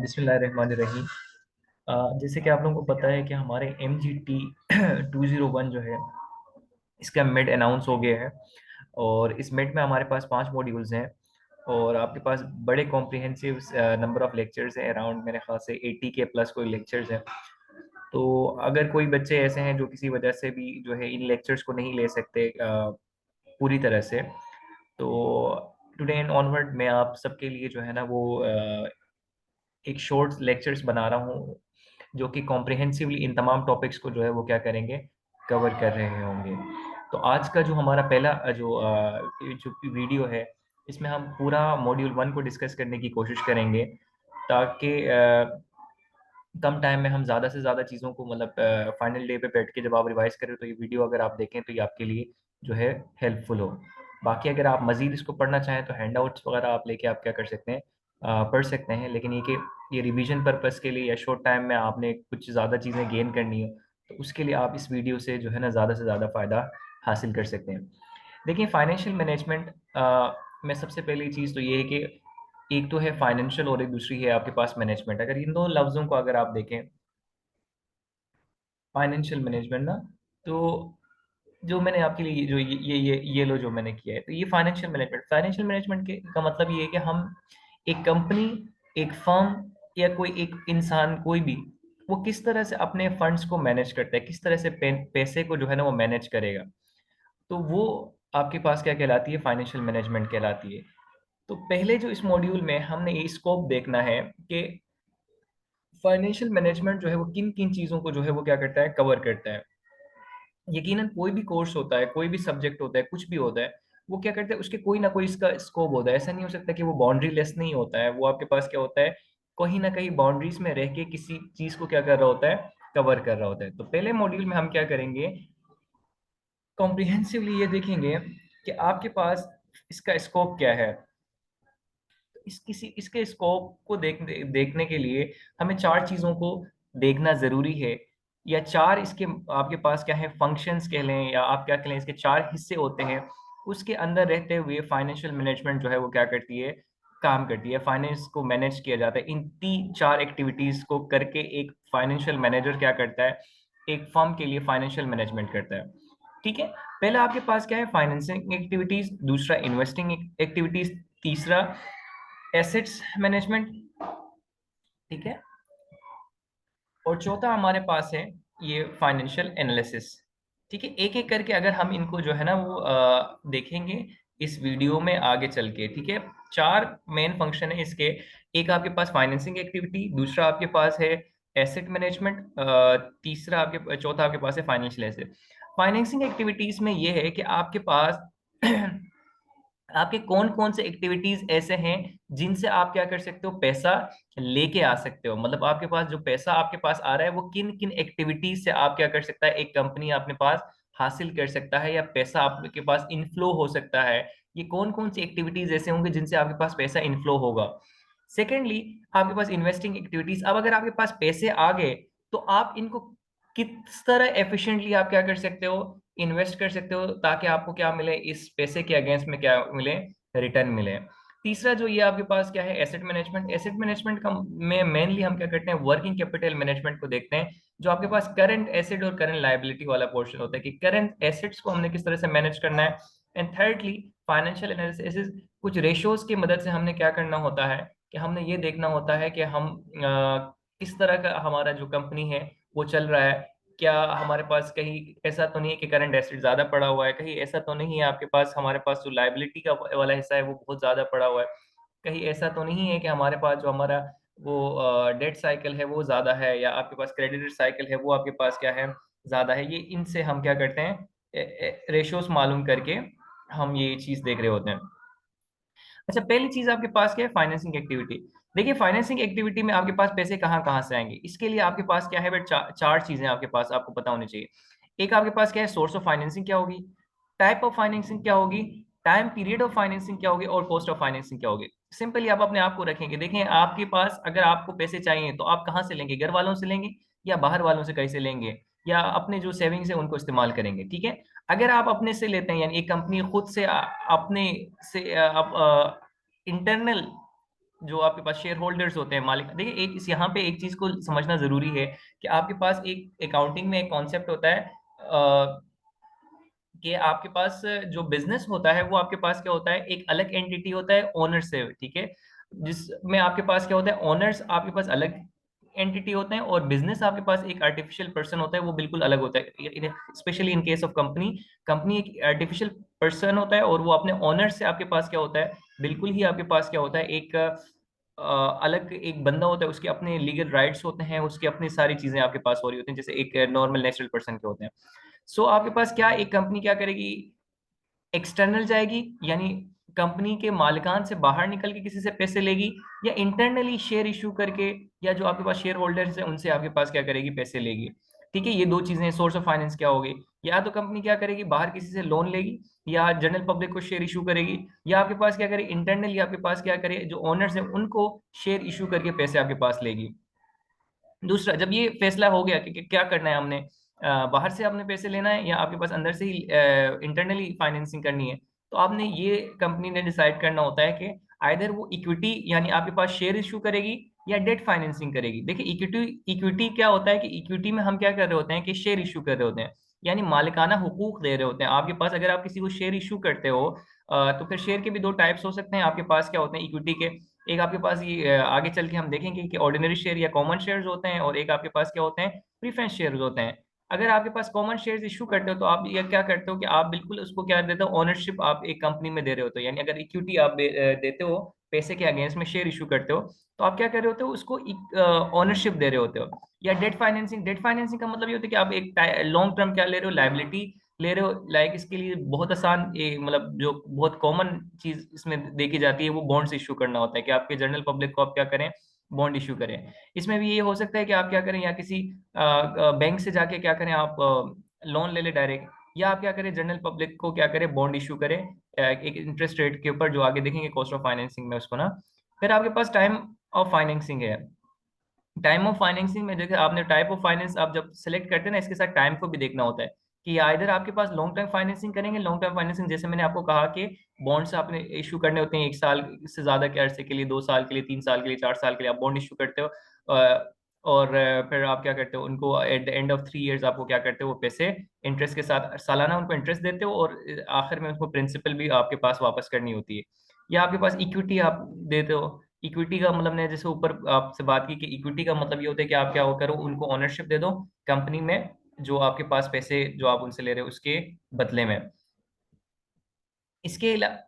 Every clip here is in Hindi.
बिस्मिल्लाहिर्रहमानिर्रहीम। जैसे कि आप लोगों को पता है कि हमारे MGT 201 जो है इसका मिड अनाउंस हो गया है। और इस मिड में हमारे पास 5 मॉड्यूल्स हैं और आपके पास बड़े कॉम्प्रिहेंसिव नंबर ऑफ लेक्चर्स हैं। अराउंड मेरे ख्याल से 80 के प्लस कोई लेक्चर्स हैं। तो अगर कोई बच्चे ऐसे हैं जो किसी वजह से भी जो है इन लेक्चर्स को नहीं ले सकते पूरी तरह से, तो टुडे एंड ऑनवर्ड मैं आप सबके लिए जो है ना वो एक शॉर्ट लेक्चर्स बना रहा हूँ जो कि कॉम्प्रिहेंसिवली इन तमाम टॉपिक्स को जो है वो क्या करेंगे, कवर कर रहे होंगे। तो आज का जो हमारा पहला जो वीडियो है इसमें हम पूरा मॉड्यूल 1 को डिस्कस करने की कोशिश करेंगे ताकि कम टाइम में हम ज़्यादा से ज़्यादा चीज़ों को मतलब फाइनल डे पे बैठ के जब आप रिवाइज करें तो ये वीडियो अगर आप देखें तो ये आपके लिए जो है हेल्पफुल हो। बाकी अगर आप मज़ीद इसको पढ़ना चाहें तो हैंडआउट्स वगैरह आप लेके आप क्या कर सकते हैं, पढ़ सकते हैं। लेकिन ये कि ये रिवीजन पर्पस के लिए या शॉर्ट टाइम में आपने कुछ ज़्यादा चीज़ें गेन करनी हो तो उसके लिए आप इस वीडियो से जो है ना ज़्यादा से ज़्यादा फ़ायदा हासिल कर सकते हैं। देखिए फाइनेंशियल मैनेजमेंट में सबसे पहली चीज़ तो ये है कि एक तो है फाइनेंशियल और एक दूसरी है आपके पास मैनेजमेंट। अगर इन दो लफ्ज़ों को अगर आप देखें, फाइनेंशियल मैनेजमेंट ना, तो जो मैंने आपके लिए ये लो जो मैंने किया है तो ये फाइनेंशियल मैनेजमेंट के का मतलब ये है कि हम एक कंपनी, एक फर्म या कोई एक इंसान कोई भी वो किस तरह से अपने फंड्स को मैनेज करता है, किस तरह से पैसे को जो है ना वो मैनेज करेगा। तो वो आपके पास क्या कहलाती है, फाइनेंशियल मैनेजमेंट कहलाती है। तो पहले जो इस मॉड्यूल में हमने ये स्कोप देखना है कि फाइनेंशियल मैनेजमेंट जो है वो किन किन चीज़ों को जो है वो क्या करता है, कवर करता है। यकीनन कोई भी कोर्स होता है, कोई भी सब्जेक्ट होता है, कुछ भी होता है, वो क्या करता है उसके कोई ना कोई इसका स्कोप होता है। ऐसा नहीं हो सकता कि वो बाउंड्री लेस नहीं होता है। वो आपके पास क्या होता है, कहीं ना कहीं बाउंड्रीज में रह के किसी चीज को क्या कर रहा होता है, कवर कर रहा होता है। तो पहले मॉड्यूल में हम क्या करेंगे, कॉम्प्रिहेंसिवली ये देखेंगे कि आपके पास इसका स्कोप क्या है। इसके स्कोप को देखने के लिए हमें 4 चीजों को देखना जरूरी है, या 4 इसके आपके पास क्या है, फंक्शंस कह लें या आप क्या कह लें, इसके 4 हिस्से होते हैं। उसके अंदर रहते हुए फाइनेंशियल मैनेजमेंट जो है वो क्या करती है, काम करती है। फाइनेंस को मैनेज किया जाता है इन 3 4 एक्टिविटीज को करके। एक फाइनेंशियल मैनेजर क्या करता है, एक फर्म के लिए फाइनेंशियल मैनेजमेंट करता है। ठीक है, पहला आपके पास क्या है, फाइनेंसिंग एक्टिविटीज, दूसरा इन्वेस्टिंग एक्टिविटीज, तीसरा एसेट्स मैनेजमेंट, ठीक है, और चौथा हमारे पास है ये फाइनेंशियल एनालिसिस। ठीक है, एक एक करके अगर हम इनको जो है ना वो देखेंगे इस वीडियो में आगे चल के। ठीक है, 4 मेन फंक्शन है इसके। एक आपके पास फाइनेंसिंग एक्टिविटी, दूसरा आपके पास है एसेट मैनेजमेंट, तीसरा आपके चौथा आपके पास है फाइनेंशियल एसेट। फाइनेंसिंग एक्टिविटीज में ये है कि आपके पास आपके कौन कौन से एक्टिविटीज ऐसे हैं जिनसे आप क्या कर सकते हो, पैसा लेके आ सकते हो। मतलब आपके पास जो पैसा आपके पास आ रहा है वो किन किन एक्टिविटीज से आप क्या कर सकता है, एक कंपनी अपने पास हासिल कर सकता है या पैसा आपके पास इनफ्लो हो सकता है। ये कौन कौन सी एक्टिविटीज ऐसे होंगे जिनसे आपके पास पैसा इनफ्लो होगा। सेकेंडली, आपके पास इन्वेस्टिंग एक्टिविटीज। अब अगर आपके पास पैसे आ गए तो आप इनको किस तरह एफिशिएंटली आप क्या कर सकते हो, इन्वेस्ट कर सकते हो, ताकि आपको क्या मिले, इस पैसे के अगेंस्ट में क्या मिले, रिटर्न मिले। तीसरा जो ये आपके पास क्या है, एसेट मैनेजमेंट। एसेट मैनेजमेंट का में मेनली हम क्या करते हैं, वर्किंग कैपिटल मैनेजमेंट को देखते हैं। जो आपके पास करंट एसेट और करंट लायबिलिटी वाला पोर्शन होता है कि करंट एसेट्स को हमने किस तरह से मैनेज करना है। And thirdly, financial analysis. कुछ रेशियोज की मदद से हमने क्या करना होता है कि हमने ये देखना होता है कि हम किस तरह का हमारा जो कंपनी है वो चल रहा है। क्या हमारे पास कहीं ऐसा तो नहीं है कि करंट एसेट ज्यादा पड़ा हुआ है, कहीं ऐसा तो नहीं है आपके पास हमारे पास जो लायबिलिटी का वाला हिस्सा है वो बहुत ज्यादा पड़ा हुआ है, कहीं ऐसा तो नहीं है कि हमारे पास जो हमारा वो डेट साइकिल है वो ज्यादा है, या आपके पास क्रेडिट साइकिल है वो आपके पास क्या है, ज्यादा है। ये इनसे हम क्या करते हैं, रेशियोज मालूम करके हम ये चीज देख रहे होते हैं। अच्छा, पहली चीज आपके पास क्या है, फाइनेंसिंग एक्टिविटी। देखिए फाइनेंसिंग एक्टिविटी में आपके पास पैसे कहाँ कहाँ से आएंगे, इसके लिए आपके पास क्या है बेट, 4 चीजें आपके पास आपको पता होनी चाहिए। एक आपके पास क्या है, सोर्स ऑफ फाइनेंसिंग क्या होगी, टाइप ऑफ फाइनेंसिंग क्या होगी, टाइम पीरियड ऑफ फाइनेंसिंग क्या होगी, और कॉस्ट ऑफ फाइनेंसिंग क्या होगी। सिंपली आप अपने आप को रखेंगे। देखें आपके पास अगर आपको पैसे चाहिए तो आप कहाँ से लेंगे, घर वालों से लेंगे या बाहर वालों से कहीं से लेंगे, या अपने जो सेविंग्स है उनको इस्तेमाल करेंगे। ठीक है, अगर आप अपने से लेते हैं यानी एक कंपनी खुद से अपने से इंटरनल जो आपके पास शेयर होल्डर्स होते हैं, मालिक, देखिए एक इस यहाँ पे एक चीज को समझना जरूरी है कि आपके पास एक अकाउंटिंग में एक कॉन्सेप्ट होता है कि आपके पास जो बिजनेस होता है वो आपके पास क्या होता है, एक अलग एंटिटी होता है ओनर से, ठीक है, जिसमें आपके पास क्या होता है, ओनर्स आपके पास अलग एंटिटी होते हैं और बिजनेस आपके पास एक आर्टिफिशियल पर्सन होता है, वो बिल्कुल अलग होता है। Specially in case of company, company एक आर्टिफिशियल पर्सन होता है और वो अपने ओनर से आपके पास क्या होता है, बिल्कुल ही आपके पास क्या होता है, एक अलग एक बंदा होता है, उसके अपने लीगल राइट्स होते हैं, उसकी अपनी सारी चीजें आपके पास हो रही होती हैं जैसे एक नॉर्मल नेचुरल पर्सन के होते हैं। सो आपके पास क्या, एक कंपनी क्या करेगी, एक्सटर्नल जाएगी, यानी कंपनी के मालिकान से बाहर निकल के किसी से पैसे लेगी, या इंटरनली शेयर इशू करके, या जो आपके पास शेयर होल्डर्स हैं उनसे आपके पास क्या करेगी, पैसे लेगी। ठीक है, ये दो चीजें, सोर्स ऑफ फाइनेंस क्या होगी, या तो कंपनी क्या करेगी, बाहर किसी से लोन लेगी, या जनरल पब्लिक को शेयर इशू करेगी, या आपके पास क्या करे, इंटरनली आपके पास क्या करे, जो ओनर्स हैं उनको शेयर इशू करके पैसे आपके पास लेगी। दूसरा, जब ये फैसला हो गया कि क्या करना है हमने, बाहर से आपने पैसे लेना है या आपके पास अंदर से ही इंटरनली फाइनेंसिंग करनी है, तो आपने ये कंपनी ने डिसाइड करना होता है कि आइदर वो इक्विटी यानी आपके पास शेयर इशू करेगी या डेट फाइनेंसिंग करेगी। देखिए इक्विटी, इक्विटी क्या होता है कि इक्विटी में हम क्या कर रहे होते हैं कि शेयर इशू कर रहे होते हैं, यानी मालिकाना हुकूक दे रहे होते हैं आपके पास। अगर आप किसी को शेयर इशू करते हो तो फिर शेयर के भी दो टाइप्स हो सकते हैं आपके पास, क्या होते हैं इक्विटी के, एक आपके पास ये आगे चल के हम देखेंगे कि ऑर्डिनरी शेयर या कॉमन शेयर्स होते हैं, और एक आपके पास क्या होते हैं, प्रीफरेंस शेयर्स होते हैं। अगर आपके पास कॉमन शेयर्स इशू करते हो तो आप ये क्या करते हो कि आप बिल्कुल उसको क्या देते हो, ओनरशिप आप एक कंपनी में दे रहे होते हो, यानी अगर इक्विटी आप देते हो पैसे के अगेंस्ट में शेयर इशू करते हो, तो आप क्या कर रहे होते हो, उसको ओनरशिप दे रहे होते हो। या डेट फाइनेंसिंग, डेट फाइनेंसिंग का मतलब ये होता है कि आप एक लॉन्ग टर्म क्या ले रहे हो, लाइबिलिटी ले रहे हो। लाइक इसके लिए बहुत आसान, मतलब जो बहुत कॉमन चीज इसमें देखी जाती है वो बॉन्ड्स इशू करना होता है, कि आपके जनरल पब्लिक को आप क्या करें, बॉन्ड इशू करें। इसमें भी ये हो सकता है कि आप क्या करें, या किसी बैंक से जाके क्या करें, आप लोन ले ले डायरेक्ट, या आप क्या करें, जनरल पब्लिक को क्या करें, बॉन्ड इशू करें एक इंटरेस्ट रेट के ऊपर, जो आगे देखेंगे कॉस्ट ऑफ फाइनेंसिंग में उसको ना। फिर आपके पास टाइम ऑफ फाइनेंसिंग है। टाइम ऑफ फाइनेंसिंग में देखिए, आपने टाइप ऑफ फाइनेंस आप जब सेलेक्ट करते हैं ना, इसके साथ टाइम को भी देखना होता है कि इधर आपके पास लॉन्ग टर्म फाइनेंसिंग करेंगे, लॉन्ग टर्म फाइनेंसिंग जैसे मैंने आपको कहा कि बॉन्ड्स आपने इशू करने होते हैं एक साल से ज्यादा के अरसे के लिए, 2 साल के लिए, 3 साल के लिए, 4 साल के लिए आप बॉन्ड इशू करते हो। और फिर आप क्या करते हो, उनको at the end of 3 years आपको क्या करते हो, वो पैसे इंटरेस्ट के साथ सालाना उनको इंटरेस्ट देते हो, और आखिर में उनको प्रिंसिपल भी आपके पास वापस करनी होती है। या आपके पास इक्विटी आप देते हो। इक्विटी का मतलब ने जैसे ऊपर आपसे बात की कि इक्विटी का मतलब ये होता है कि आप क्या करो, उनको ओनरशिप दे दो कंपनी में, जो आपके पास पैसे जो आप उनसे ले रहे हो उसके बदले में। इसके अलावा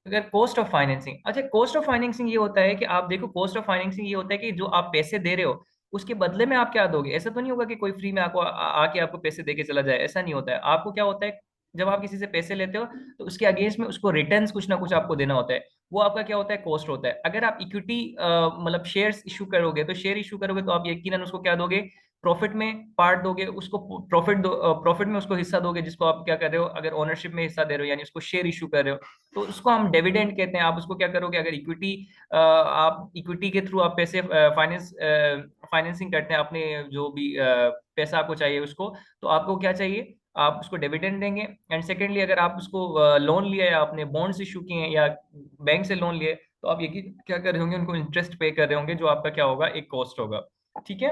अगर कॉस्ट ऑफ फाइनेंसिंग, अच्छा कॉस्ट ऑफ फाइनेंसिंग ये होता है कि आप देखो, कॉस्ट ऑफ फाइनेंसिंग ये होता है कि जो आप पैसे दे रहे हो उसके बदले में आप क्या दोगे। ऐसा तो नहीं होगा कि कोई फ्री में आपको आके आपको पैसे दे के चला जाए, ऐसा नहीं होता है। आपको क्या होता है, जब आप किसी से पैसे लेते हो तो उसके अगेंस्ट में उसको रिटर्न्स कुछ ना कुछ आपको देना होता है, वो आपका क्या होता है, कॉस्ट होता है। अगर आप इक्विटी मतलब शेयर्स इशू करोगे, तो शेयर इशू करोगे तो आप यकीनन उसको क्या दोगे, प्रॉफिट में पार्ट दोगे उसको, प्रॉफिट दो, प्रॉफिट में उसको हिस्सा दोगे, जिसको आप क्या कर रहे हो, अगर ओनरशिप में हिस्सा दे रहे हो यानी उसको शेयर इशू कर रहे हो, तो उसको हम डिविडेंड कहते हैं। आप उसको क्या करोगे, अगर इक्विटी आप इक्विटी के थ्रू आप पैसे फाइनेंसिंग करते हैं अपने जो भी पैसा आपको चाहिए उसको, तो आपको क्या चाहिए, आप उसको डिविडेंड देंगे। एंड सेकेंडली, अगर आप उसको लोन लिया या आपने बॉन्ड्स इशू किए हैं या बैंक से लोन लिए, तो आप ये क्या कर रहे होंगे, उनको इंटरेस्ट पे कर रहे होंगे, जो आपका क्या होगा, एक कॉस्ट होगा। ठीक है।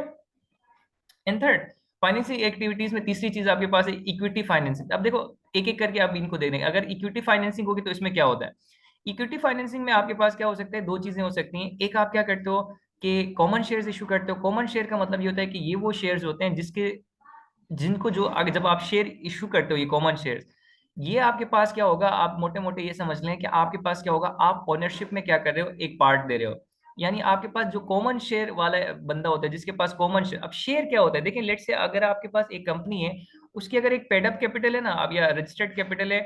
एंड थर्ड, फाइनेंसिंग एक्टिविटीज में तीसरी चीज आपके पास है इक्विटी फाइनेंसिंग। अब देखो एक एक करके आप इनको दे देंगे। अगर इक्विटी फाइनेंसिंग होगी तो इसमें क्या होता है, इक्विटी फाइनेंसिंग में आपके पास क्या हो सकता है, दो चीजें हो सकती हैं। एक, आप क्या करते हो कि कॉमन शेयर्स इशू करते हो। कॉमन शेयर का मतलब ये होता है कि ये वो शेयर्स होते हैं जिसके जिनको जो अगर जब आप शेयर इशू करते हो, ये कॉमन शेयर्स, ये आपके पास क्या होगा, आप मोटे मोटे ये समझ लें कि आपके पास क्या होगा, आप ओनरशिप में क्या कर रहे हो, एक पार्ट दे रहे हो। यानी आपके पास जो कॉमन शेयर वाला बंदा होता है, जिसके पास कॉमन शेयर, अब शेयर क्या होता है, देखिए लेट से अगर आपके पास एक कंपनी है, उसकी अगर एक पेड अप कैपिटल है ना, अब या रजिस्टर्ड कैपिटल है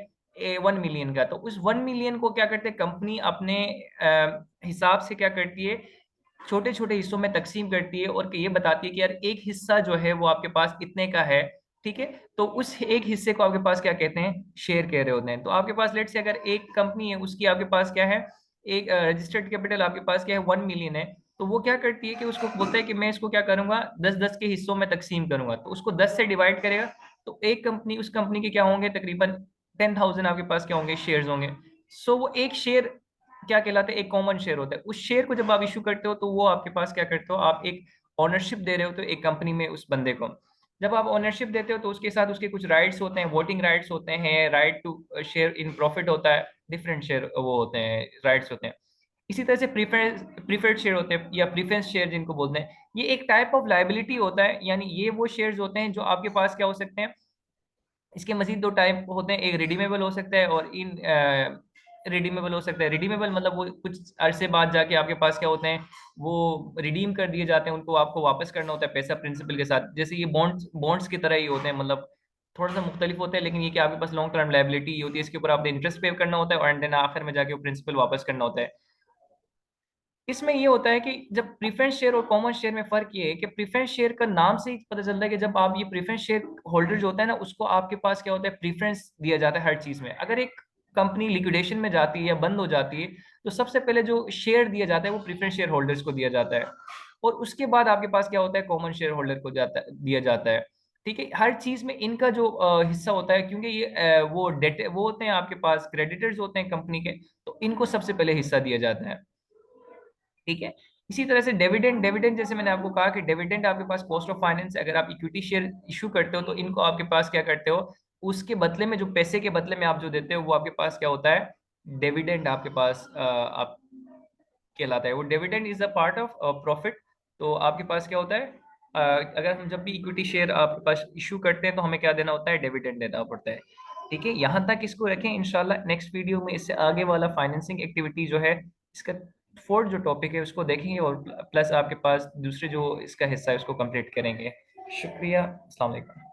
1 मिलियन का, तो उस 1 मिलियन को क्या करते हैं, कंपनी अपने हिसाब से क्या करती है, छोटे छोटे हिस्सों में तकसीम करती है, और ये बताती है कि यार एक हिस्सा जो है वो आपके पास इतने का है। ठीक है, तो उस एक हिस्से को आपके पास क्या कहते हैं, शेयर कह रहे होते हैं। तो आपके पास लेट से अगर एक कंपनी है, उसकी आपके पास क्या है, एक रजिस्टर्ड कैपिटल आपके पास क्या है, 1 मिलियन है, तो वो क्या करती है कि उसको बोलता है कि मैं इसको क्या करूंगा, 10-10 के हिस्सों में तकसीम करूंगा, तो उसको 10 से डिवाइड करेगा, तो एक कंपनी, उस कंपनी के क्या होंगे, तकरीबन 10,000 आपके पास क्या होंगे, शेयर्स होंगे। सो वो एक शेयर क्या कहलाता है, एक कॉमन शेयर होता है। उस शेयर को जब आप इशू करते हो तो वो आपके पास क्या करते हो, आप एक ऑनरशिप दे रहे हो तो एक कंपनी में उस बंदे को। जब आप ओनरशिप देते हो तो उसके साथ उसके कुछ राइट्स होते हैं, वोटिंग राइट्स होते हैं, right to share in profit होता है, डिफरेंट शेयर वो होते हैं, राइट्स होते हैं। इसी तरह से प्रीफर्ड शेयर होते हैं या प्रीफरेंस शेयर जिनको बोलते हैं, ये एक टाइप ऑफ लाइबिलिटी होता है। यानी ये वो शेयर्स होते हैं जो आपके पास क्या हो सकते हैं। इसके मजीद दो टाइप होते हैं, एक रिडीमेबल हो सकता है और इन रिडीमेबल हो सकता है। रिडीमेबल मतलब वो कुछ अरसे बाद जाके आपके पास क्या होते हैं, वो रिडीम कर दिए जाते हैं, उनको आपको वापस करना होता है पैसा प्रिंसिपल के साथ। जैसे ये बॉन्ड्स बॉन्ड्स की तरह ही होते हैं, मतलब थोड़ा सा मुख्तलिफ होता है, लेकिन ये कि आपके पास लॉन्ग टर्म लाइबिलिटी होती है, इसके ऊपर आपने इंटरेस्ट पे करना होता है और देन आखिर में जाके वो प्रिंसिपल वापस करना होता है। इसमें ये होता है कि जब प्रीफरेंस शेयर और कॉमन शेयर में फर्क ये है कि प्रीफरेंस शेयर का नाम से ही पता चलता है कि जब आप ये प्रीफरेंस शेयर होल्डर जो होता है ना, उसको आपके पास क्या होता है, प्रीफरेंस दिया जाता है हर चीज में। अगर एक कंपनी लिक्विडेशन में जाती है या बंद हो जाती है तो सबसे पहले जो शेयर दिया जाता है वो प्रीफरेंस शेयर होल्डर्स को दिया जाता है, और उसके बाद आपके पास क्या होता है, कॉमन शेयर होल्डर को दिया जाता है। ठीक है, हर चीज में इनका जो हिस्सा होता है, क्योंकि ये वो डेट वो होते हैं आपके पास क्रेडिटर्स होते हैं कंपनी के, तो इनको सबसे पहले हिस्सा दिया जाता है। ठीक है। इसी तरह से डिविडेंड डिविडेंड जैसे मैंने आपको कहा कि डिविडेंड आपके पास कॉस्ट ऑफ फाइनेंस, अगर आप इक्विटी शेयर इशू करते हो तो इनको आपके पास क्या करते हो, उसके बदले में जो पैसे के बदले में आप जो देते हो वो आपके पास क्या होता है, डिविडेंड आपके पास आप कहलाता है। वो dividend is a part of profit. तो आपके पास क्या होता है, अगर हम जब भी इक्विटी शेयर आपके पास इशू करते हैं तो हमें क्या देना होता है, डिविडेंड देना पड़ता है। ठीक है, यहाँ तक इसको रखें। इंशाल्लाह नेक्स्ट वीडियो में इससे आगे वाला फाइनेंसिंग एक्टिविटी जो है, इसका फोर्थ जो टॉपिक है उसको देखेंगे, और प्लस आपके पास दूसरे जो इसका हिस्सा है उसको कंप्लीट करेंगे। शुक्रिया, अस्सलाम वालेकुम।